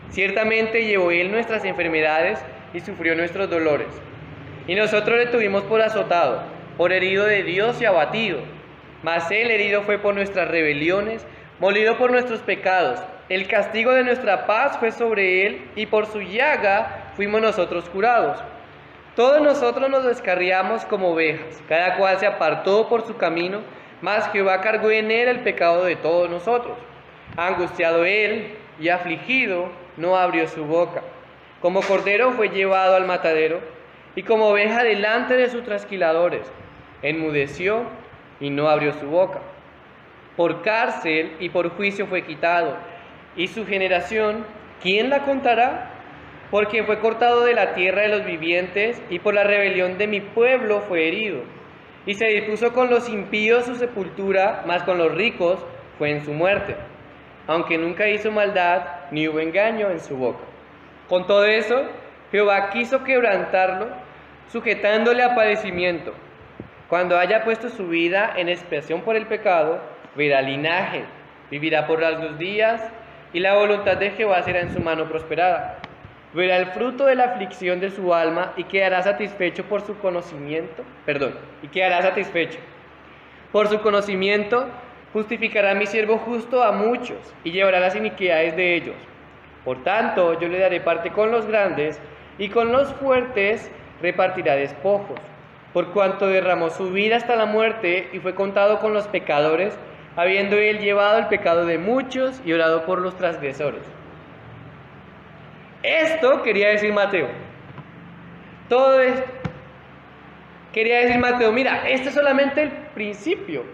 Ciertamente llevó él nuestras enfermedades y sufrió nuestros dolores. Y nosotros le tuvimos por azotado, por herido de Dios y abatido. Mas él herido fue por nuestras rebeliones, molido por nuestros pecados. El castigo de nuestra paz fue sobre él, y por su llaga fuimos nosotros curados. Todos nosotros nos descarriamos como ovejas, cada cual se apartó por su camino, mas Jehová cargó en él el pecado de todos nosotros. Angustiado él y afligido, no abrió su boca. Como cordero fue llevado al matadero, y como oveja delante de sus trasquiladores, enmudeció y no abrió su boca. Por cárcel y por juicio fue quitado, y su generación, ¿quién la contará? Porque fue cortado de la tierra de los vivientes, y por la rebelión de mi pueblo fue herido. Y se dispuso con los impíos su sepultura, mas con los ricos fue en su muerte, aunque nunca hizo maldad, ni hubo engaño en su boca. Con todo eso, Jehová quiso quebrantarlo, sujetándole a padecimiento. Cuando haya puesto su vida en expiación por el pecado, verá linaje, vivirá por largos días, y la voluntad de Jehová será en su mano prosperada. Verá el fruto de la aflicción de su alma y quedará satisfecho por su conocimiento. Por su conocimiento justificará mi siervo justo a muchos y llevará las iniquidades de ellos. Por tanto, yo le daré parte con los grandes y con los fuertes repartirá despojos. Por cuanto derramó su vida hasta la muerte y fue contado con los pecadores, habiendo él llevado el pecado de muchos y orado por los transgresores. Esto quería decir Mateo. Todo esto quería decir Mateo. Mira, este es solamente el principio.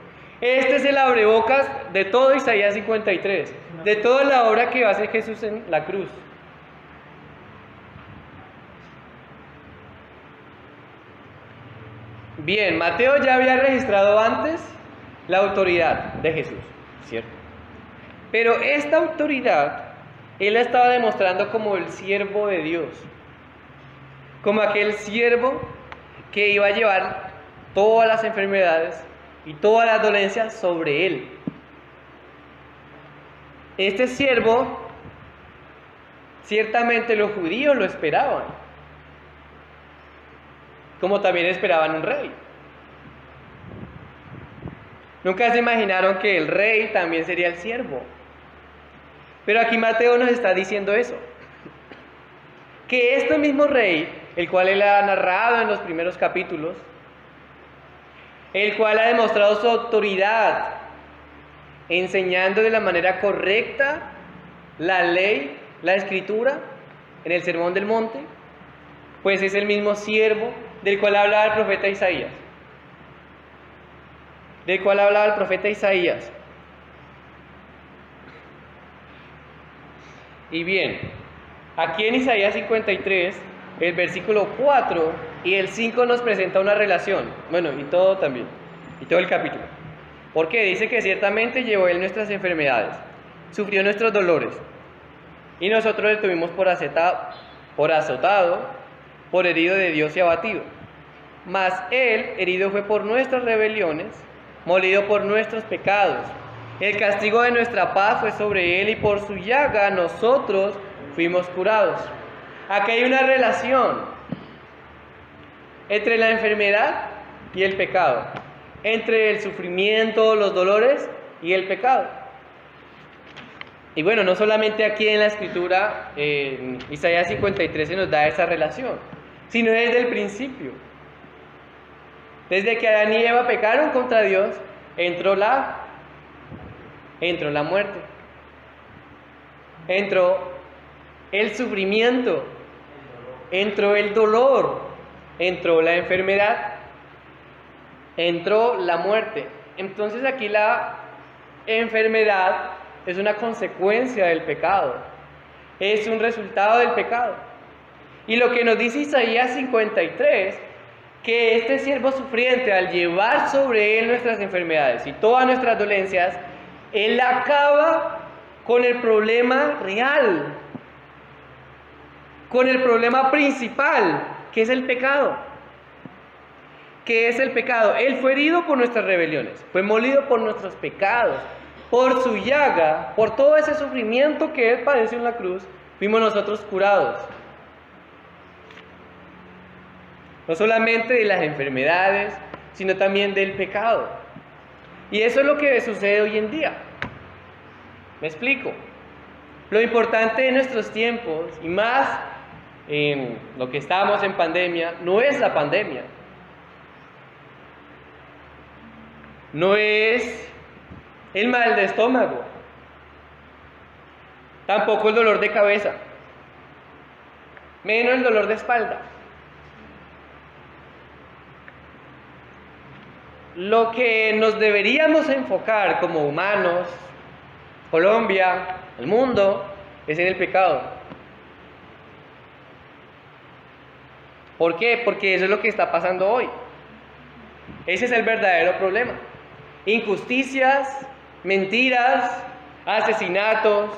Este es el abrebocas de todo Isaías 53, de toda la obra que va a hacer Jesús en la cruz. Bien, Mateo ya había registrado antes la autoridad de Jesús, ¿cierto? Pero esta autoridad él la estaba demostrando como el siervo de Dios, como aquel siervo que iba a llevar todas las enfermedades y todas las dolencias sobre él. Este siervo, ciertamente los judíos lo esperaban, como también esperaban un rey. Nunca se imaginaron que el rey también sería el siervo. Pero aquí Mateo nos está diciendo eso, que este mismo rey, el cual él ha narrado en los primeros capítulos, el cual ha demostrado su autoridad, enseñando de la manera correcta la ley, la escritura, en el Sermón del Monte, pues es el mismo siervo del cual hablaba el profeta Isaías. Y bien, aquí en Isaías 53, el versículo 4 y el 5 nos presenta una relación. Bueno, y todo también, y todo el capítulo. Porque dice que ciertamente llevó él nuestras enfermedades, sufrió nuestros dolores, y nosotros le tuvimos por azotado, por herido de Dios y abatido. Mas él herido fue por nuestras rebeliones, molido por nuestros pecados. El castigo de nuestra paz fue sobre él y por su llaga nosotros fuimos curados. Aquí hay una relación entre la enfermedad y el pecado, entre el sufrimiento, los dolores y el pecado. Y bueno, no solamente aquí en la escritura, en Isaías 53 se nos da esa relación, sino desde el principio. Desde que Adán y Eva pecaron contra Dios, entró la muerte, entró el sufrimiento, entró el dolor, entró la enfermedad, entró la muerte. Entonces aquí la enfermedad es una consecuencia del pecado, es un resultado del pecado. Y lo que nos dice Isaías 53, que este siervo sufriente, al llevar sobre él nuestras enfermedades y todas nuestras dolencias, él acaba con el problema real, con el problema principal, que es el pecado. ¿Qué es el pecado? Él fue herido por nuestras rebeliones, fue molido por nuestros pecados, por su llaga, por todo ese sufrimiento que él padeció en la cruz, fuimos nosotros curados. No solamente de las enfermedades, sino también del pecado. Y eso es lo que sucede hoy en día. ¿Me explico? Lo importante de nuestros tiempos, y más en lo que estamos en pandemia, no es la pandemia. No es el mal de estómago. Tampoco el dolor de cabeza. Menos el dolor de espalda. Lo que nos deberíamos enfocar como humanos, Colombia, el mundo, es en el pecado. ¿Por qué? Porque eso es lo que está pasando hoy. Ese es el verdadero problema. Injusticias, mentiras, asesinatos,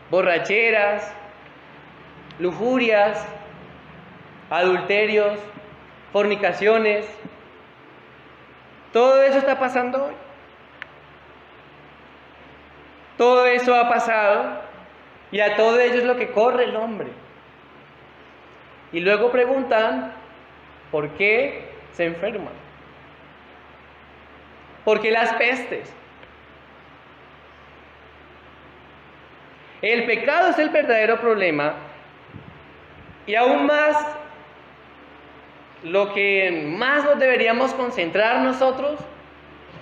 borracheras, lujurias, adulterios, fornicaciones. Todo eso está pasando hoy. Todo eso ha pasado y a todo ello es lo que corre el hombre. Y luego preguntan, ¿por qué se enferman? ¿Por qué las pestes? El pecado es el verdadero problema y aún más lo que más nos deberíamos concentrar nosotros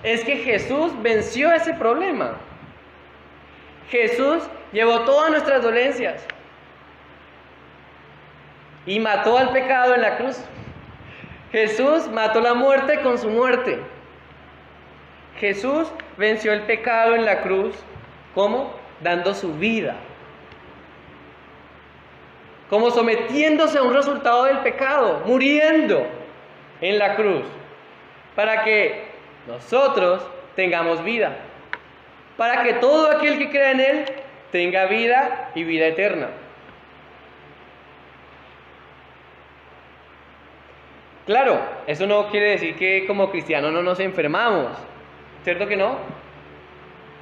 es que Jesús venció ese problema. Jesús llevó todas nuestras dolencias y mató al pecado en la cruz. Jesús mató la muerte con su muerte. Jesús venció el pecado en la cruz. ¿Cómo? Dando su vida. Como sometiéndose a un resultado del pecado, muriendo en la cruz, para que nosotros tengamos vida, para que todo aquel que crea en Él tenga vida y vida eterna. Claro, eso no quiere decir que como cristianos no nos enfermamos, ¿cierto que no?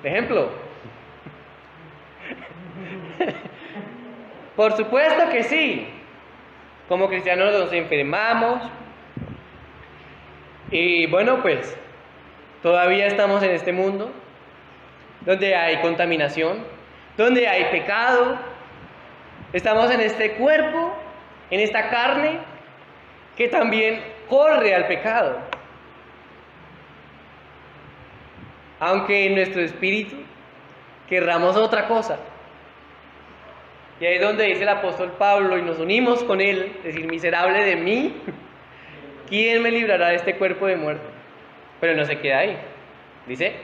Ejemplo. Por supuesto que sí. Como cristianos nos enfermamos. Y bueno, pues todavía estamos en este mundo donde hay contaminación, donde hay pecado. Estamos en este cuerpo, en esta carne que también corre al pecado. Aunque en nuestro espíritu querramos otra cosa. Y ahí es donde dice el apóstol Pablo, y nos unimos con él, decir, miserable de mí, ¿quién me librará de este cuerpo de muerte? Pero no se queda ahí. Dice,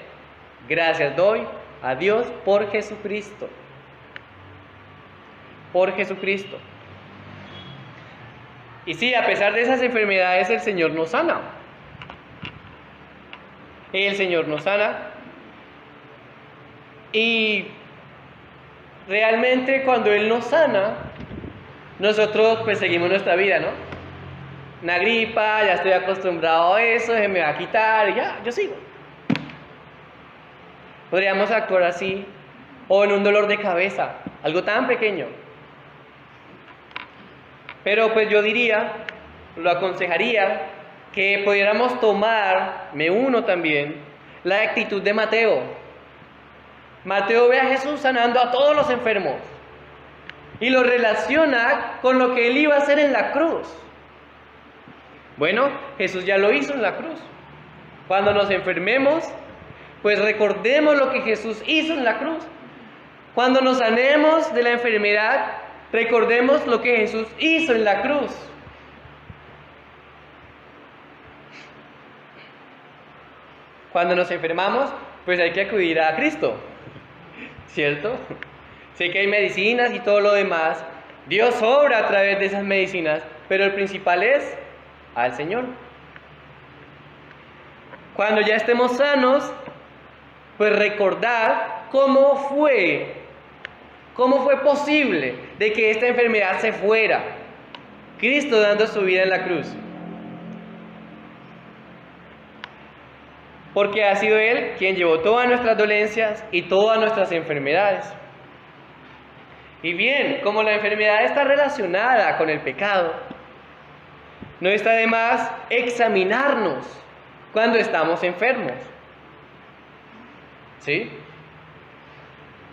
gracias doy a Dios por Jesucristo. Por Jesucristo. Y sí, a pesar de esas enfermedades, el Señor nos sana. El Señor nos sana. Y realmente cuando Él nos sana, nosotros pues seguimos nuestra vida, ¿no? Una gripa, ya estoy acostumbrado a eso, se me va a quitar, y ya, yo sigo. Podríamos actuar así, o en un dolor de cabeza, algo tan pequeño. Pero pues yo diría, lo aconsejaría, que pudiéramos tomar, me uno también, la actitud de Mateo. Mateo ve a Jesús sanando a todos los enfermos y lo relaciona con lo que él iba a hacer en la cruz. Bueno, Jesús ya lo hizo en la cruz. Cuando nos enfermemos, pues recordemos lo que Jesús hizo en la cruz. Cuando nos sanemos de la enfermedad, recordemos lo que Jesús hizo en la cruz. Cuando nos enfermamos, pues hay que acudir a Cristo, ¿cierto? Sé que hay medicinas y todo lo demás. Dios obra a través de esas medicinas, pero el principal es al Señor. Cuando ya estemos sanos, pues recordar cómo fue posible de que esta enfermedad se fuera. Cristo dando su vida en la cruz. Porque ha sido Él quien llevó todas nuestras dolencias y todas nuestras enfermedades. Y bien, como la enfermedad está relacionada con el pecado, no está de más examinarnos cuando estamos enfermos. ¿Sí?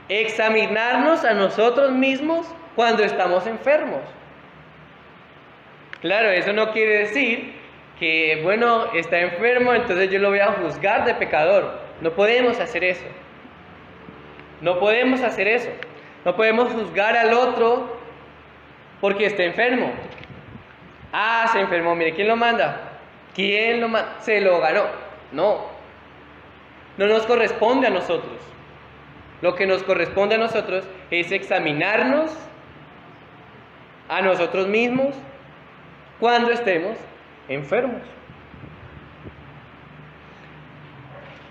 Examinarnos a nosotros mismos cuando estamos enfermos. Claro, eso no quiere decir que, bueno, está enfermo, entonces yo lo voy a juzgar de pecador. No podemos hacer eso. No podemos hacer eso. No podemos juzgar al otro porque esté enfermo. Ah, se enfermó, mire, ¿quién lo manda? ¿Quién lo manda? Se lo ganó. No. No nos corresponde a nosotros. Lo que nos corresponde a nosotros es examinarnos a nosotros mismos cuando estemos enfermos.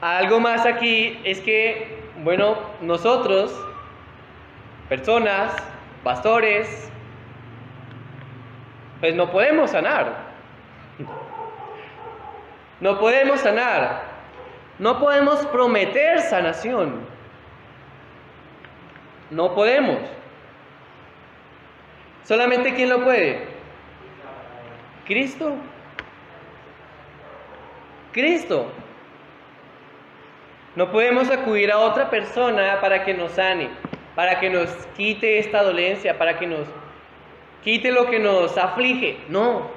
Algo más aquí es que, bueno, nosotros, personas, pastores, pues no podemos sanar. No podemos sanar. No podemos prometer sanación. No podemos. ¿Solamente quién lo puede? Cristo. Cristo. No podemos acudir a otra persona para que nos sane, para que nos quite esta dolencia, para que nos quite lo que nos aflige. No.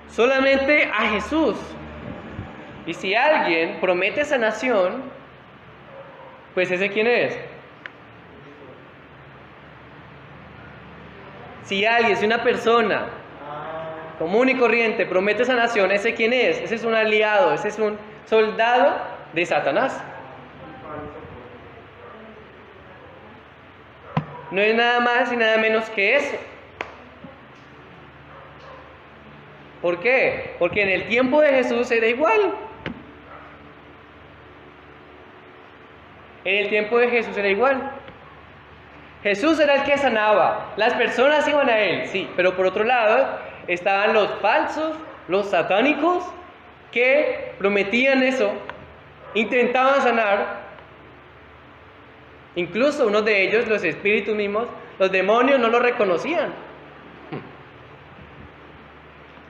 Solamente a Jesús. Y si alguien promete sanación, pues ¿ese quién es? Si alguien, si una persona común y corriente promete sanación, ¿ese quién es? Ese es un aliado, ese es un soldado de Satanás. No es nada más y nada menos que eso. ¿Por qué? Porque en el tiempo de Jesús era igual. En el tiempo de Jesús era igual. Jesús era el que sanaba. Las personas iban a él, sí, pero por otro lado estaban los falsos, los satánicos, que prometían eso, intentaban sanar. Incluso uno de ellos, los espíritus mismos, los demonios no lo reconocían.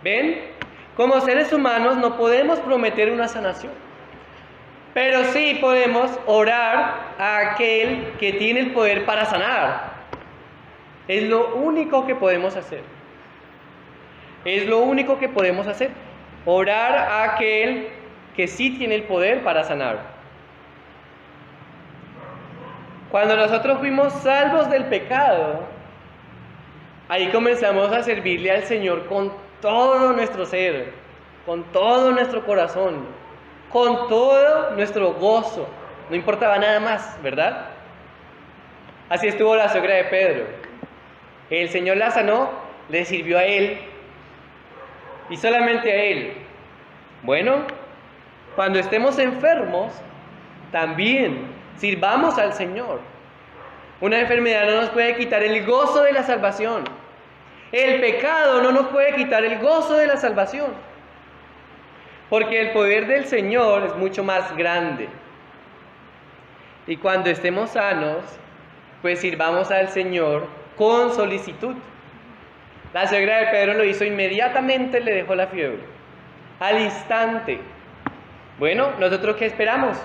¿Ven? Como seres humanos no podemos prometer una sanación, pero sí podemos orar a aquel que tiene el poder para sanar. Es lo único que podemos hacer. Es lo único que podemos hacer. Orar a aquel que sí tiene el poder para sanar. Cuando nosotros fuimos salvos del pecado, ahí comenzamos a servirle al Señor con todo nuestro ser, con todo nuestro corazón, con todo nuestro gozo. No importaba nada más, ¿verdad? Así estuvo la suegra de Pedro. El Señor la sanó, le sirvió a él y solamente a él. Bueno, cuando estemos enfermos, también sirvamos al Señor. Una enfermedad no nos puede quitar el gozo de la salvación. El pecado no nos puede quitar el gozo de la salvación. Porque el poder del Señor es mucho más grande. Y cuando estemos sanos, pues sirvamos al Señor con solicitud. La suegra de Pedro lo hizo inmediatamente, le dejó la fiebre. Al instante. Bueno, ¿nosotros qué esperamos?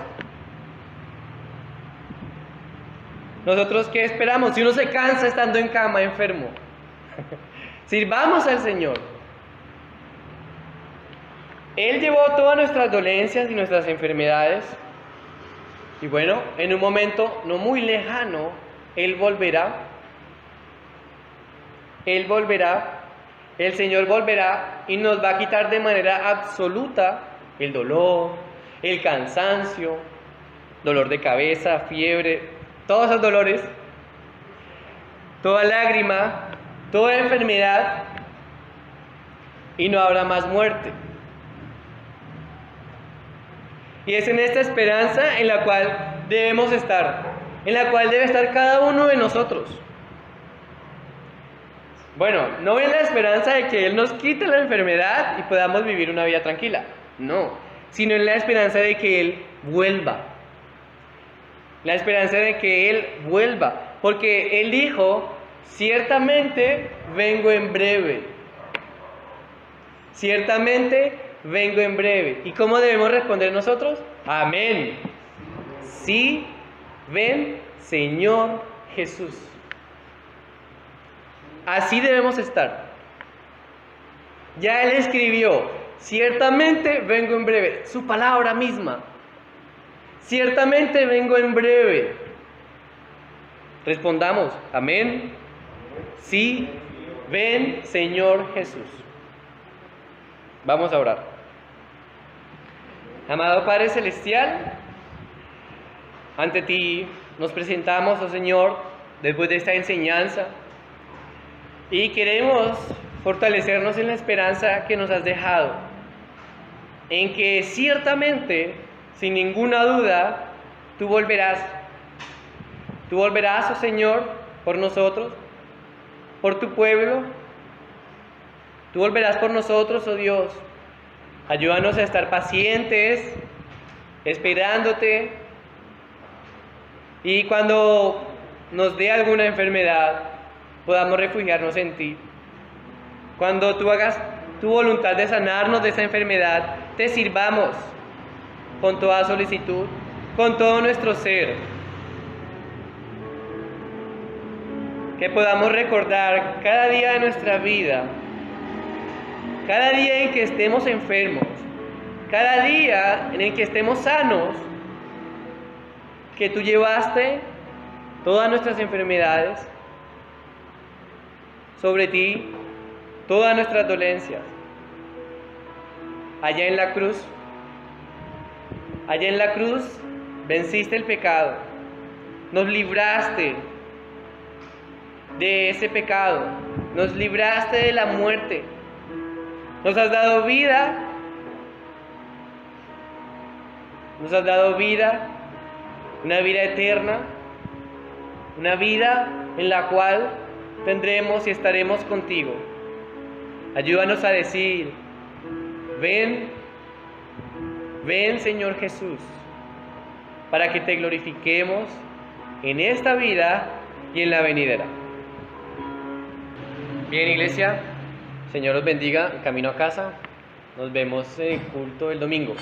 ¿Nosotros qué esperamos? Si uno se cansa estando en cama, enfermo. Sirvamos al Señor. Él llevó todas nuestras dolencias y nuestras enfermedades. Y bueno, en un momento no muy lejano, Él volverá. Él volverá. El Señor volverá y nos va a quitar de manera absoluta el dolor, el cansancio, dolor de cabeza, fiebre, todos esos dolores, toda lágrima, toda enfermedad, y no habrá más muerte. Y es en esta esperanza en la cual debemos estar, en la cual debe estar cada uno de nosotros. Bueno, no es la esperanza de que Él nos quite la enfermedad y podamos vivir una vida tranquila, no, sino en la esperanza de que Él vuelva. La esperanza de que Él vuelva, porque Él dijo: ciertamente vengo en breve. Ciertamente vengo en breve. ¿Y cómo debemos responder nosotros? Amén. Sí, ven, Señor Jesús. Así debemos estar. Ya Él escribió, ciertamente vengo en breve, su palabra misma. Ciertamente vengo en breve. Respondamos, amén. Sí, ven Señor Jesús. Vamos a orar. Amado Padre Celestial, ante ti nos presentamos, oh Señor, después de esta enseñanza, y queremos fortalecernos en la esperanza que nos has dejado, en que ciertamente, sin ninguna duda, tú volverás. Tú volverás, oh Señor, por nosotros, por tu pueblo. Tú volverás por nosotros, oh Dios. Ayúdanos a estar pacientes, esperándote. Y cuando nos dé alguna enfermedad, podamos refugiarnos en ti. Cuando tú hagas tu voluntad de sanarnos de esa enfermedad, te sirvamos con toda solicitud, con todo nuestro ser. Que podamos recordar cada día de nuestra vida, cada día en que estemos enfermos, cada día en el que estemos sanos, que tú llevaste todas nuestras enfermedades sobre ti, todas nuestras dolencias. Allá en la cruz venciste el pecado, nos libraste de ese pecado, nos libraste de la muerte, nos has dado vida, una vida eterna, una vida en la cual tendremos y estaremos contigo. Ayúdanos a decir, ven, ven Señor Jesús, para que te glorifiquemos en esta vida y en la venidera. Bien, iglesia, Señor los bendiga, camino a casa, nos vemos en el culto del domingo.